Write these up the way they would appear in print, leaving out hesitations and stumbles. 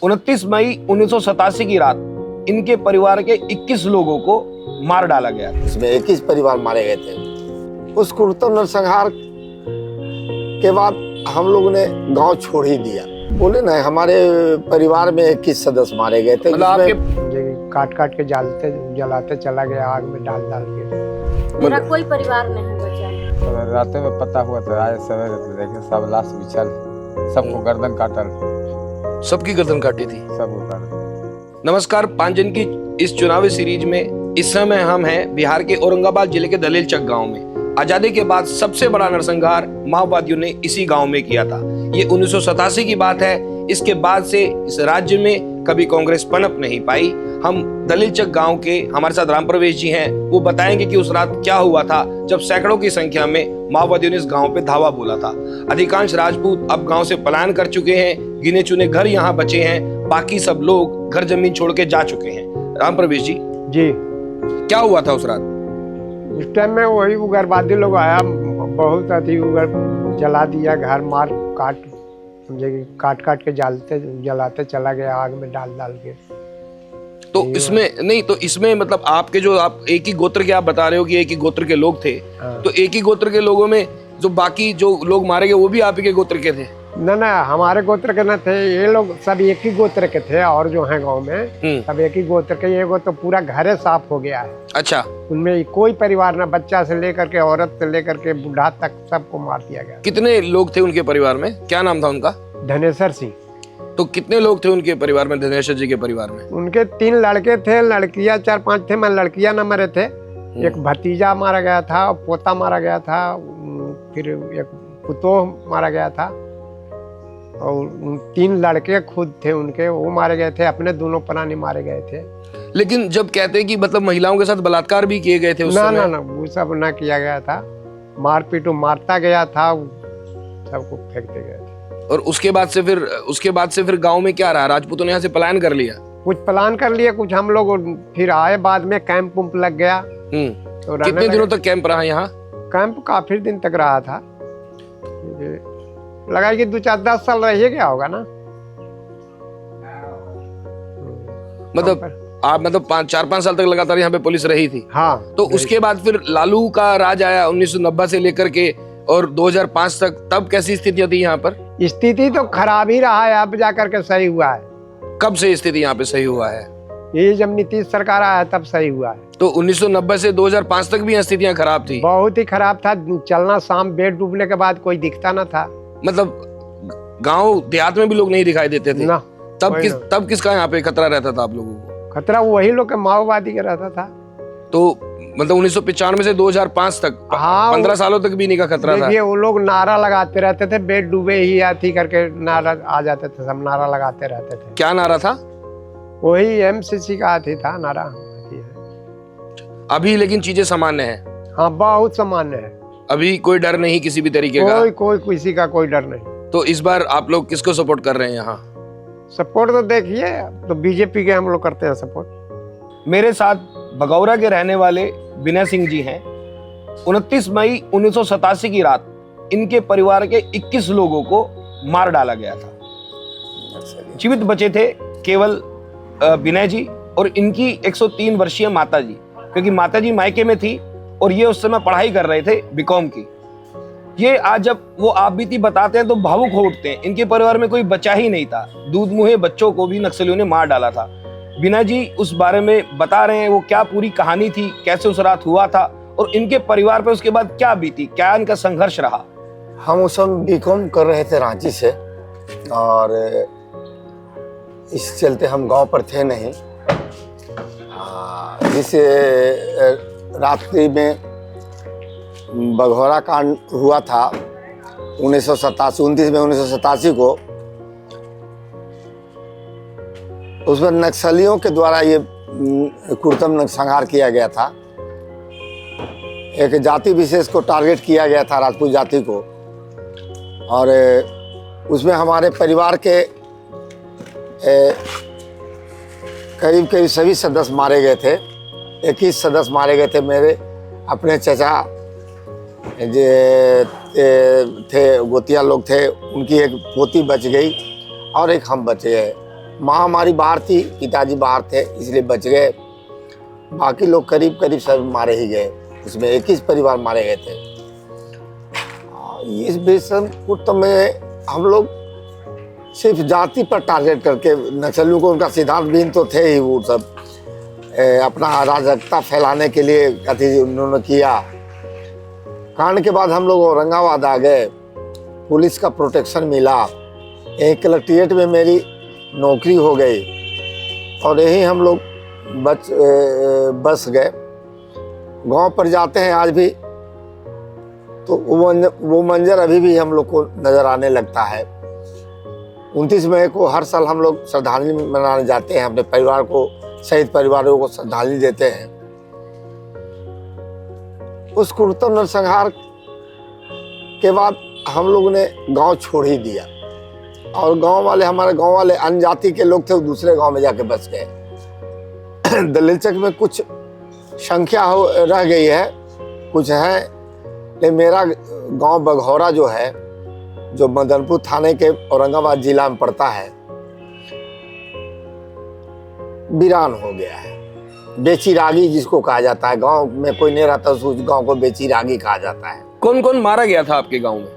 29 मई 1987 की रात इनके परिवार के 21 लोगों को मार डाला गया। इसमें 21 परिवार मारे गए थे। उस क्रूरतम नरसंहार के बाद हम लोगों ने गांव छोड़ ही दिया। बोले ना, हमारे परिवार में 21 सदस्य मारे गए थे। मतलब आपके काट काट के जलाते चला गया, आग में डाल के। मेरा कोई परिवार नहीं बचा। रात में पता हुआ था, आए सवेरे तो देखे सब लाश बिछल, सबको गर्दन काटल, सबकी गर्दन काटी थी। सबको काटल। नमस्कार, पांचजन की इस चुनावी सीरीज में इस समय हम हैं बिहार के औरंगाबाद जिले के दलेल चक गांव में। आजादी के बाद सबसे बड़ा नरसंहार माओवादियों ने इसी गांव में किया था। ये 1987 की बात है। इसके बाद से इस राज्य में कभी कांग्रेस पनप नहीं पाई। हम दलेल चक गांव के, हमारे साथ राम प्रवेश जी हैं, वो बताएंगे कि उस रात क्या हुआ था जब सैकड़ों की संख्या में माओवादियों ने इस गांव पे धावा बोला था। अधिकांश राजपूत अब गांव से पलायन कर चुके हैं, गिने चुने घर यहाँ बचे हैं, बाकी सब लोग घर जमीन छोड़ के जा चुके हैं। राम प्रवेश जी, क्या हुआ था उस रात? उस टाइम में वही उग्रवादी लोग आया, बहुत अति उग्र जला दिया, घर मार काट, समझे कि काट काट के जलाते चला गया, आग में डाल के। तो इसमें मतलब आपके जो, आप एक ही गोत्र के, आप बता रहे हो कि एक ही गोत्र के लोग थे। तो एक ही गोत्र के लोगों में जो बाकी जो लोग मारे गए वो भी आप ही के गोत्र के थे? ना, हमारे गोत्र के न थे, ये लोग सब एक ही गोत्र के थे। और जो है गांव में सब एक ही गोत्र के। ये तो पूरा घर साफ हो गया है। अच्छा। उनमें कोई परिवार ना, बच्चा से लेकर के औरत से लेकर के बूढ़ा तक सबको मार दिया गया। कितने लोग थे उनके परिवार में? क्या नाम था उनका? धनेश्वर सिंह। तो कितने लोग थे उनके परिवार में, धनेश्वर जी के परिवार में? उनके 3 लड़के थे, लड़कियां 4-5 थे। मैं लड़कियां न मरे थे। एक भतीजा मारा गया था, पोता मारा गया था, फिर एक पुतोह मारा गया था, और 3 लड़के खुद थे उनके, वो मारे गए थे। अपने दोनों प्राणी मारे गए थे। लेकिन जब कहते हैं कि मतलब महिलाओं के साथ बलात्कार भी किए गए थे उस समय? ना, वो सब ना किया गया था। मारपीट मारता गया था, सबको फेंकते गए थे। और उसके बाद से फिर गांव में क्या रहा? राजपूतों ने यहाँ से पलायन कर लिया? कुछ प्लान कर लिया, कुछ हम लोग फिर आए बाद में। कैंप उम्प लग गया। तो कितने दिनों तक कैंप रहा यहाँ? कैंप काफी दिन तक रहा था, लगा कि 2-4-10 साल रह गया होगा ना। मतलब 4-5 साल तक लगातार यहाँ पे पुलिस रही थी? हाँ। तो उसके बाद फिर लालू का राज आया 1990 से लेकर के और 2005 तक। तब कैसी स्थितियां थी यहाँ पर? स्थिति तो खराब ही रहा है, अब जाकर के सही हुआ है। कब से स्थिति यहाँ पे सही हुआ है? ये जब नीतीश सरकार आया तब सही हुआ है। तो 1990 से 2005 तक भी स्थितियां खराब थी? बहुत ही खराब था। चलना शाम बेड डूबने के बाद कोई दिखता ना था। मतलब गांव देहात में भी लोग नहीं दिखाई देते थे ना। तब किसका यहाँ पे खतरा रहता था आप लोगों को? खतरा वही लोग के, माओवादी का रहता था। तो मतलब 1995 से 2005 तक, हाँ, 15 सालों तक भी नहीं का खतरा था? देखिए, वो लोग नारा लगाते रहते थे, बेड डूबे ही आती करके नारा आ जाते थे, सब नारा लगाते रहते थे। क्या नारा था? वही MCC का आती था नारा। अभी लेकिन चीजें सामान्य है? हाँ, बहुत सामान्य है। अभी कोई डर नहीं किसी भी तरीके का? कोई किसी का कोई डर नहीं। तो इस बार आप लोग किसको सपोर्ट कर रहे हैं यहाँ? सपोर्ट तो देखिए, तो बीजेपी के हम लोग करते हैं सपोर्ट। मेरे साथ भगौरा के रहने वाले विनय सिंह जी हैं। 29 मई 1987 की रात इनके परिवार के 21 लोगों को मार डाला गया था। जीवित बचे थे केवल विनय जी और इनकी 103 वर्षीय माता जी, क्योंकि माता जी मायके में थी और ये उस समय पढ़ाई कर रहे थे बीकॉम की। ये आज जब वो आप बीती बताते हैं तो भावुक हो उठते हैं। इनके परिवार में कोई बचा ही नहीं था। दूध मुहे बच्चों को भी नक्सलियों ने मार डाला था। विनय जी उस बारे में बता रहे हैं, वो क्या पूरी कहानी थी, कैसे उस रात हुआ था और इनके परिवार पर उसके बाद क्या बीती, क्या इनका संघर्ष रहा। हम उस समय बीकॉम कर रहे थे रांची से, और इस चलते हम गांव पर थे नहीं। जिस रात्रि में बघौरा कांड हुआ था 1987 में 1987 को, उसमें नक्सलियों के द्वारा ये क्रूरतम नरसंहार किया गया था। एक जाति विशेष को टारगेट किया गया था, राजपूत जाति को, और उसमें हमारे परिवार के करीब सभी सदस्य मारे गए थे। 21 सदस्य मारे गए थे। मेरे अपने चचा जे थे, गोतिया लोग थे, उनकी एक पोती बच गई और एक हम बचे हैं। माँ हमारी बाहर थी, पिताजी बाहर थे, इसलिए बच गए। बाकी लोग करीब करीब सब मारे ही गए, उसमें 21 परिवार मारे गए थे। इस भीषण कुट में हम लोग सिर्फ जाति पर टारगेट करके नक्सलियों को, उनका सिद्धांत भी तो थे ही, वो सब अपना अराजकता फैलाने के लिए कथी उन्होंने किया। कांड के बाद हम लोग औरंगाबाद आ गए, पुलिस का प्रोटेक्शन मिला, यही कलेक्ट्रेट में मेरी नौकरी हो गई और यही हम लोग बस गए। गांव पर जाते हैं आज भी तो वो मंजर अभी भी हम लोग को नज़र आने लगता है। 29 मई को हर साल हम लोग श्रद्धांजलि मनाने जाते हैं, अपने परिवार को, शहीद परिवारों को श्रद्धांजलि देते हैं। उस क्रूरता नरसंहार के बाद हम लोगों ने गांव छोड़ ही दिया और हमारे गांव वाले अन्य जाति के लोग थे, वो दूसरे गांव में जाके बस गए। दलीलचक में कुछ संख्या रह गई है, कुछ है, लेकिन मेरा गांव बघौरा जो है, जो मदनपुर थाने के औरंगाबाद जिला में पड़ता है, वीरान हो गया है। बेचिरागी जिसको कहा जाता है, गांव में कोई नहीं रहता, उस गांव को बेचिरागी कहा जाता है। कौन कौन मारा गया था आपके गांव में?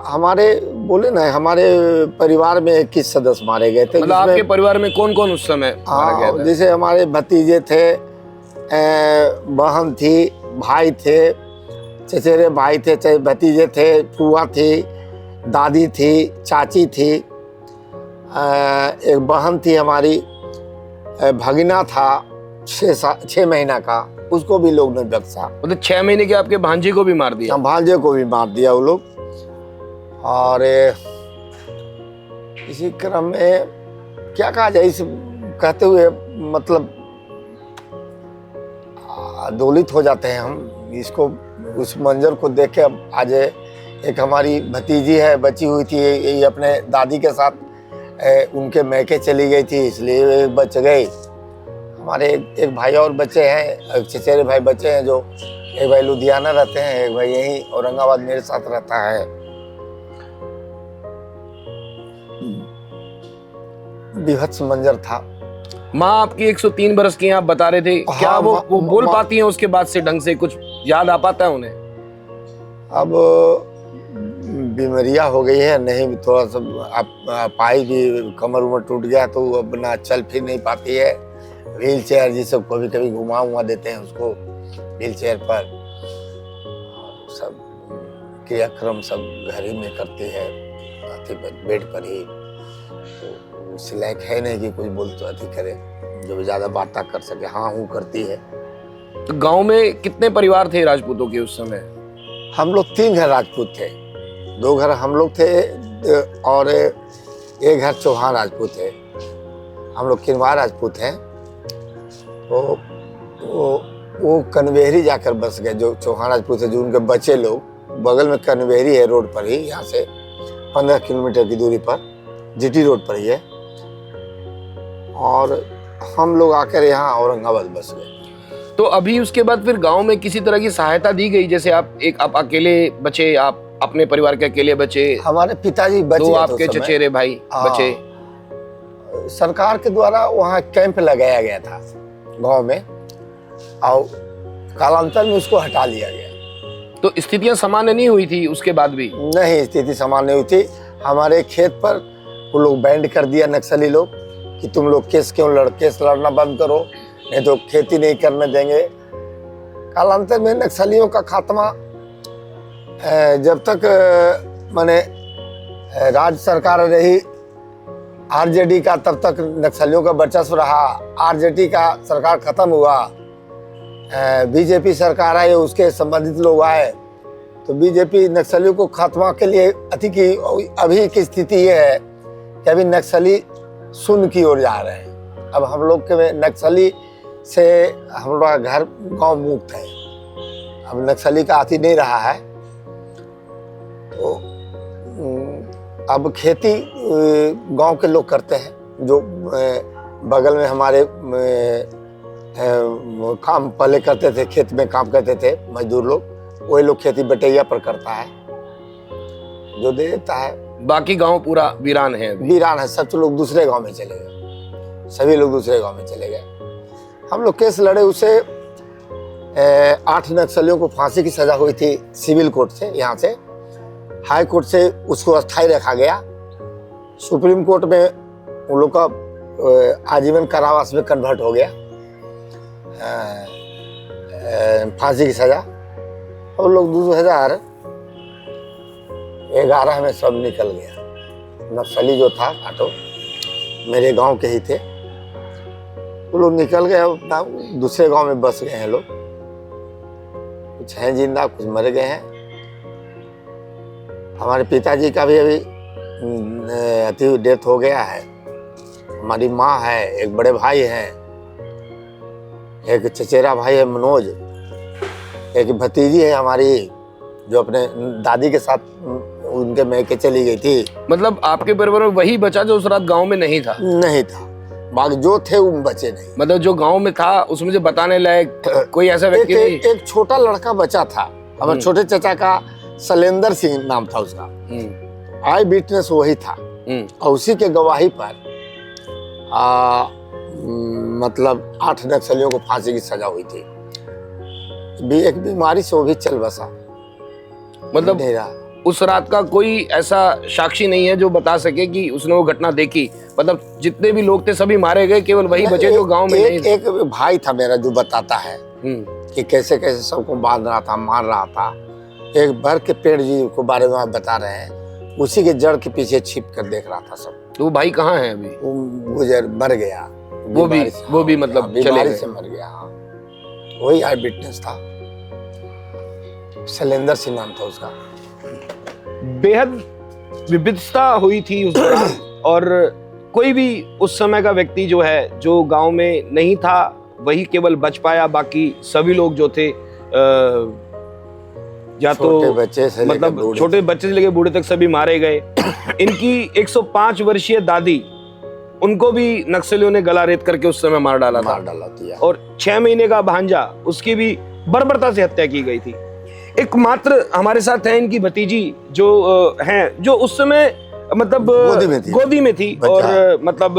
हमारे बोले ना, हमारे परिवार में 21 सदस्य मारे गए थे। मतलब आपके परिवार में कौन कौन उस समय मारा गया था? जैसे हमारे भतीजे थे, बहन थी, भाई थे, चचेरे भाई थे, भतीजे थे, फूआ थी, दादी थी, चाची थी, एक बहन थी हमारी, भगीना था 6 महीना का, उसको भी लोग ने बख्शा। मतलब 6 महीने के आपके भांजे को भी मार दिया? भांजे को भी मार दिया वो लोग। और इसी क्रम में क्या कहा जाए, इस कहते हुए मतलब आंदोलित हो जाते हैं हम इसको, उस मंजर को देख के। अब आज एक हमारी भतीजी है, बची हुई थी, ये अपने दादी के साथ उनके मैके चली गई थी, इसलिए बच गई। हमारे एक भाई और बच्चे हैं, चचेरे भाई बच्चे हैं, जो एक भाई लुधियाना रहते हैं, एक भाई यहीं औरंगाबाद मेरे साथ रहता है। विभत्स मंजर था। माँ आपकी 103 बरस की हैं, आप बता रहे थे। हाँ, क्या वो बोल पाती हैं उसके बाद से ढंग से? कुछ याद आ पाता है उन्हें? अब बीमारियां हो गई है, नहीं थोड़ा सा पाई भी, कमर उमर टूट गया तो अब ना चल फिर नहीं पाती है। व्हील चेयर जिसे कभी कभी घुमा देते हैं उसको व्हील चेयर पर, सब क्रियाक्रम सब घर ही में करती है, बेड पर ही। तो उस लायक है नहीं कि कुछ बोल तो अति करे, जो ज्यादा बातें कर सके। हाँ हूँ करती है। तो गांव में कितने परिवार थे राजपूतों के उस समय? हम लोग 3 घर राजपूत थे, 2 घर हम लोग थे और एक घर चौहान राजपूत थे। हम लोग किनवार राजपूत हैं। तो वो कनवेरी जाकर बस गए, जो चौहान राजपूत है, जो उनके बच्चे लोग। बगल में कनवेरी है, रोड पर ही, यहाँ से 15 किलोमीटर की दूरी पर, जीटी रोड पर ही है। और हम लोग आकर यहाँ औरंगाबाद बस गए। तो अभी उसके बाद फिर गांव में किसी तरह की सहायता दी गई? जैसे आप अकेले बचे, आप अपने परिवार के अकेले बचे, हमारे पिताजी बचे, 2 आपके चचेरे भाई बचे। सरकार के द्वारा वहाँ कैंप लगाया गया था गांव में, और कालांतर में उसको हटा लिया गया। तो स्थितियां सामान्य नहीं हुई थी उसके बाद भी? नहीं, स्थिति सामान्य हुई थी। हमारे खेत पर वो लोग बैंड कर दिया नक्सली लोग कि तुम लोग केस लड़ना बंद करो, नहीं तो खेती नहीं करने देंगे। कालांतर में नक्सलियों का खात्मा जब तक माने राज्य सरकार रही आरजेडी का, तब तक नक्सलियों का वर्चस्व रहा। आरजेडी का सरकार खत्म हुआ, बीजेपी सरकार आई, उसके संबंधित लोग आए, तो बीजेपी नक्सलियों को खात्मा के लिए अभी की स्थिति ये है कि अभी नक्सली शून्य की ओर जा रहे हैं। अब हम लोग के नक्सली से हम लोग का घर गांव मुक्त है, अब नक्सली का आती नहीं रहा है। तो अब खेती गांव के लोग करते हैं, जो बगल में हमारे काम पहले करते थे, खेत में काम करते थे मजदूर लोग, वही लोग खेती बटैया पर करता है, जो दे देता है। बाकी गांव पूरा वीरान है अभी। वीरान है, सब लोग दूसरे गांव में चले गए, सभी लोग दूसरे गांव में चले गए। हम लोग केस लड़े, उसे 8 नक्सलियों को फांसी की सजा हुई थी सिविल कोर्ट से, यहाँ से हाई कोर्ट से उसको अस्थायी रखा गया। सुप्रीम कोर्ट में उन लोग का आजीवन कारावास में कन्वर्ट हो गया, फांसी की सजा। और लोग 2011 में सब निकल गया। नक्सली जो था काटो मेरे गांव के ही थे, वो लोग निकल गए, अपना दूसरे गांव में बस गए हैं लोग। कुछ हैं जिंदा, कुछ मर गए हैं। हमारे पिताजी का भी अभी अति डेथ हो गया है। हमारी माँ है, एक बड़े भाई हैं, एक चचेरा भाई है मनोज, एक भतीजी है हमारी जो अपने दादी के साथ उनके मैके चली गई थी। मतलब आपके परिवार में वही बचा जो उस रात गांव में नहीं था? नहीं था, बाकी जो थे वो बचे नहीं। मतलब जो गांव में था उसमें से बताने लायक कोई ऐसा व्यक्ति नहीं? एक छोटा लड़का बचा था, हमारे छोटे चाचा का, शैलेंद्र सिंह नाम था उसका। आई विटनेस वही था, और उसी के गवाही पर मतलब 8 नक्सलियों को फांसी की सजा हुई थी। एक बीमारी से वो भी चल बसा। मतलब उस रात का कोई ऐसा साक्षी नहीं है जो बता सके कि उसने वो घटना देखी? मतलब जितने भी लोग थे सभी मारे गए, केवल वही बचे जो गांव में नहीं थे? एक भाई था मेरा जो बताता है कि कैसे कैसे सबको बांध रहा था, मार रहा था। एक बर के पेड़ जी को बारे में आप बता रहे हैं, उसी के जड़ के पीछे छिप कर देख रहा था सब। तो वो भाई कहाँ है अभी? वो मर गया, वो भी मतलब बीमारी से मर गया। हाँ, वही आई विटनेस था, शैलेंद्र सिंह नाम था उसका। बेहद विविधता हुई थी उस दौरान, और कोई भी उस समय का व्यक्ति जो है, जो गांव में नहीं था, वही केवल बच पाया। बाकी सभी लोग जो थे या तो बच्चे से मतलब छोटे बच्चे से लेकर बूढ़े तक सभी मारे गए। इनकी 105 वर्षीय दादी, उनको भी नक्सलियों ने गला रेत करके उस समय मार डाला था। और 6 महीने का भांजा, उसकी भी बर्बरता से हत्या की गई थी। एकमात्र हमारे साथ है इनकी भतीजी जो हैं, जो उस समय मतलब गोदी में थी और मतलब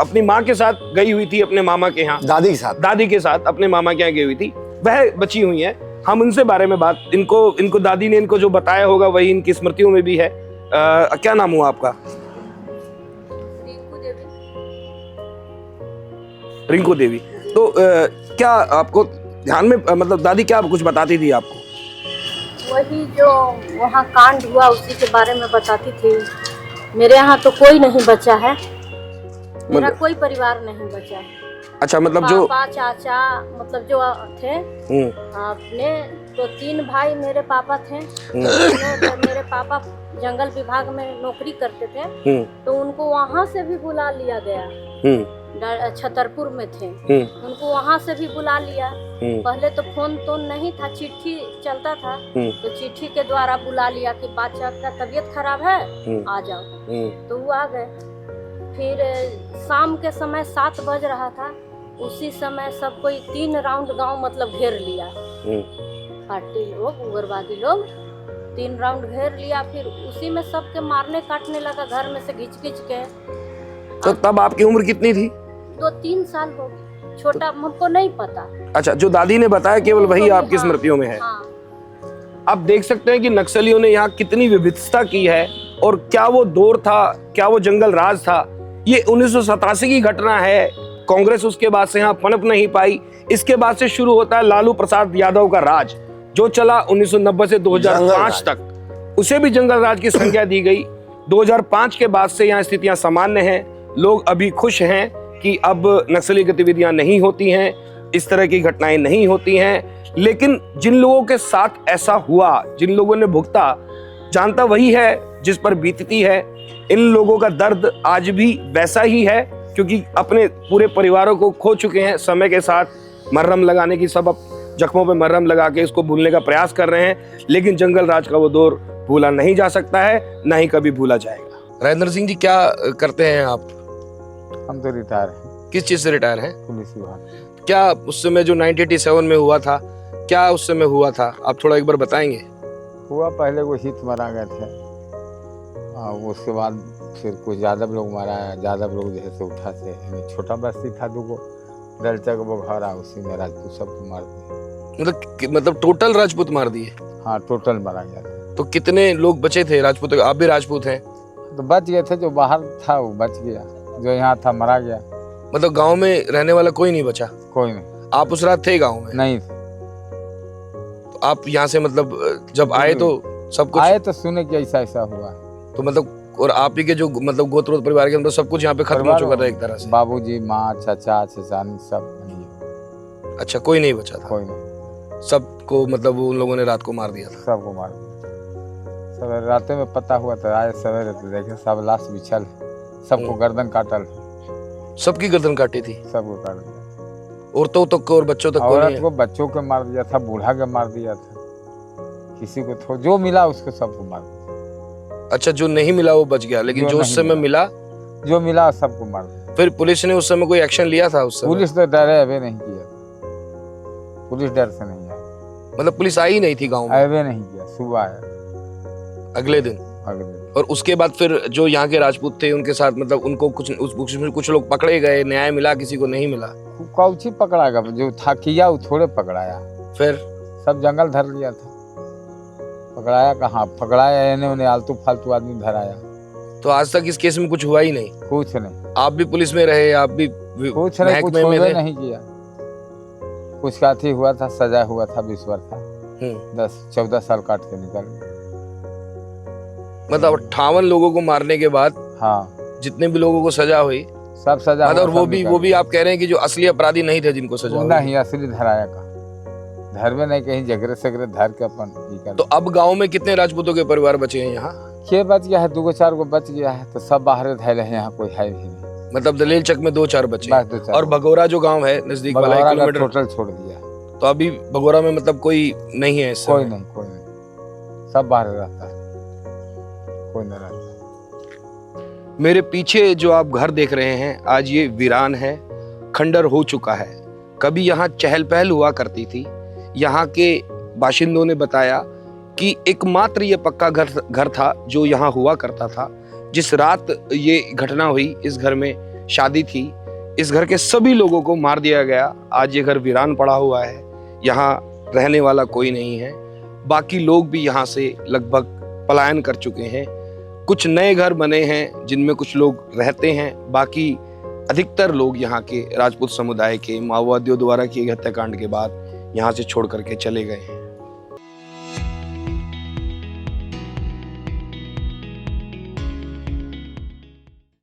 अपनी माँ के साथ गई हुई थी, अपने मामा के यहाँ, दादी के साथ अपने मामा के यहाँ गई हुई थी। वह बची हुई है। हम उनसे बारे में बात, इनको दादी ने इनको जो बताया होगा वही इनकी स्मृतियों में भी है। क्या नाम हुआ आपका? रिंकू देवी। तो क्या आपको ध्यान में, मतलब दादी क्या कुछ बताती थी आपको? वही जो वहाँ कांड हुआ उसी के बारे में बताती थी। मेरे यहाँ तो कोई नहीं बचा है, मेरा कोई परिवार नहीं बचा है। अच्छा, मतलब जो पापा चाचा मतलब जो थे अपने, तो 3 भाई मेरे पापा थे। तो मेरे पापा जंगल विभाग में नौकरी करते थे, तो उनको वहाँ से भी बुला लिया गया। छतरपुर में थे, उनको वहाँ से भी बुला लिया। पहले तो फोन तो नहीं था, चिट्ठी चलता था, तो चिट्ठी के द्वारा बुला लिया कि बादशाह का तबीयत खराब है, आ जाओ। तो वो आ गए। फिर शाम के समय 7 बज रहा था, उसी समय सब कोई 3 राउंड गांव मतलब घेर लिया। पार्टी लोग, उग्रवादी लोग 3 राउंड घेर लिया। फिर उसी में सबके मारने काटने लगा, घर में से घिच के। तो तब आपकी उम्र कितनी थी? 2-3 साल हो गए, छोटा हमको नहीं पता। अच्छा, जो दादी ने बताया केवल वही आपकी स्मृतियों में है। आप देख सकते हैं कि नक्सलियों ने यहाँ कितनी विविधता की है, और क्या वो दौर था, क्या वो जंगल राज था। ये 1987 की घटना है। कांग्रेस उसके बाद से यहाँ पनप नहीं पाई। इसके बाद से शुरू होता है लालू प्रसाद यादव का राज, जो चला 1990 से 2005 तक। उसे भी जंगल राज की संज्ञा दी गई। 2005 के बाद से यहाँ स्थितियां सामान्य हैं। लोग अभी खुश हैं कि अब नक्सली गतिविधियां नहीं होती हैं, इस तरह की घटनाएं नहीं होती हैं। लेकिन जिन लोगों के साथ ऐसा हुआ, जिन लोगों ने भुगता, जानता वही है जिस पर बीतती है। इन लोगों का दर्द आज भी वैसा ही है, क्योंकि अपने पूरे परिवारों को खो चुके हैं। समय के साथ मरहम लगाने की, सब जख्मों पे मरहम लगा के इसको भूलने का प्रयास कर रहे हैं। लेकिन जंगल राज का वो दौर भूला नहीं जा सकता है, ना ही कभी भूला जाएगा। राजेंद्र सिंह जी, क्या करते हैं आप? हम तो रिटायर हैं। किस चीज से रिटायर हैं? पुलिस विभाग। क्या उस समय जो 1987 में हुआ था, क्या उस समय हुआ था, आप थोड़ा एक बार बताएंगे? हुआ, पहले वो हित मारा गए थे हाँ, उसके बाद फिर कुछ यादव लोग मारा है। यादव लोग जैसे उठा से छोटा बस्ती था दूगो दलचक वो घर आ, उसी में राजपूत सबको मार दिए। मतलब टोटल राजपूत मार दिए? हाँ, टोटल मारा गया था। तो कितने लोग बचे थे राजपूत? आप भी राजपूत हैं? तो बच गए थे, जो बाहर था वो बच गया, जो यहाँ था मरा गया। मतलब गांव में रहने वाला कोई नहीं बचा? कोई नहीं। आप उस रात थे गांव में? नहीं। तो आप यहाँ से मतलब जब आए तो सब कुछ आए तो सुने कि ऐसा ऐसा हुआ। तो मतलब और आप ही के जो मतलब गोत्र परिवार के अंदर सब कुछ यहाँ पे खत्म हो चुका था एक तरह से? बाबूजी, माँ, चाचा, चचानी सब नहीं। अच्छा, कोई नहीं बचा था? कोई नहीं। सबको मतलब उन लोगों ने रात को मार दिया था? सबको मार दिया। सवेरे रातें में पता हुआ तो आए सवेरे तो देखे सब लाश बिछल, सबको गर्दन काटल। सबकी गर्दन काटी थी? सबको काट दिया। औरतों तक को और बच्चों तक को? औरत को, बच्चों को मार दिया था, बूढ़ा के मार दिया था, किसी को जो मिला उसको सबको मार दिया। अच्छा, जो नहीं मिला वो बच गया, लेकिन जो उस समय मिला? जो मिला सबको मार दिया। फिर पुलिस ने उस समय कोई एक्शन लिया था उस समय? पुलिस तो डरे अबे नहीं किया, पुलिस डर से नहीं आई। मतलब पुलिस आई नहीं थी गांव में? अबे नहीं किया, सुबह आया अगले दिन? अगले दिन। और उसके बाद फिर जो यहाँ के राजपूत थे उनके साथ मतलब उनको कुछ लोग पकड़े गए, न्याय मिला, किसी को नहीं मिला? कौची पकड़ाएगा, जो था किया वो थोड़े पकड़ाया। फिर सब जंगल धर लिया था, पकड़ाया कहाँ? पकड़ाया इन्हें उन्हें आलतू फालतू आदमी धराया। तो आज तक इस केस में कुछ हुआ ही नहीं? कुछ नहीं। आप भी पुलिस में रहे, आप भी कुछ नहीं, कुछ नहीं किया। कुछ का थी हुआ था, सजा हुआ था 20 वर्ष का, 10-14 साल काट के निकल गए। मतलब 58 लोगों को मारने के बाद? हाँ, जितने भी लोगों को सजा हुई सब सजा। और वो भी आप कह रहे हैं कि जो असली अपराधी नहीं थे जिनको सजा हुई? नहीं, असली धराया का धर में नहीं, कहीं जगरे सगरे धर के अपन। तो अब गांव में कितने राजपूतों के परिवार बचे हैं यहाँ? के बच गया है, 2-4 को बच गया है, तो सब बाहर धैले हैं, यहाँ कोई है भी नहीं। मतलब दलेल चक में 2-4 बचे? बस 2-4। और भगोरा जो गांव है नजदीक वाला 1 किलोमीटर टोटल छोड़ दिया। तो अभी भगोरा में मतलब कोई नहीं है? कोई नहीं, सब बाहर रहता है, कोई नहीं रहता। मेरे पीछे जो आप घर देख रहे हैं आज ये वीरान है, खंडर हो चुका है। कभी यहाँ चहल पहल हुआ करती थी। यहाँ के बाशिंदों ने बताया कि एकमात्र ये पक्का घर था जो यहाँ हुआ करता था। जिस रात ये घटना हुई, इस घर में शादी थी, इस घर के सभी लोगों को मार दिया गया। आज ये घर वीरान पड़ा हुआ है, यहाँ रहने वाला कोई नहीं है। बाकी लोग भी यहाँ से लगभग पलायन कर चुके हैं। कुछ नए घर बने हैं जिनमें कुछ लोग रहते हैं, बाकी अधिकतर लोग यहाँ के राजपूत समुदाय के माओवादियों द्वारा किए गए हत्याकांड के बाद यहाँ से छोड़ करके चले गए हैं।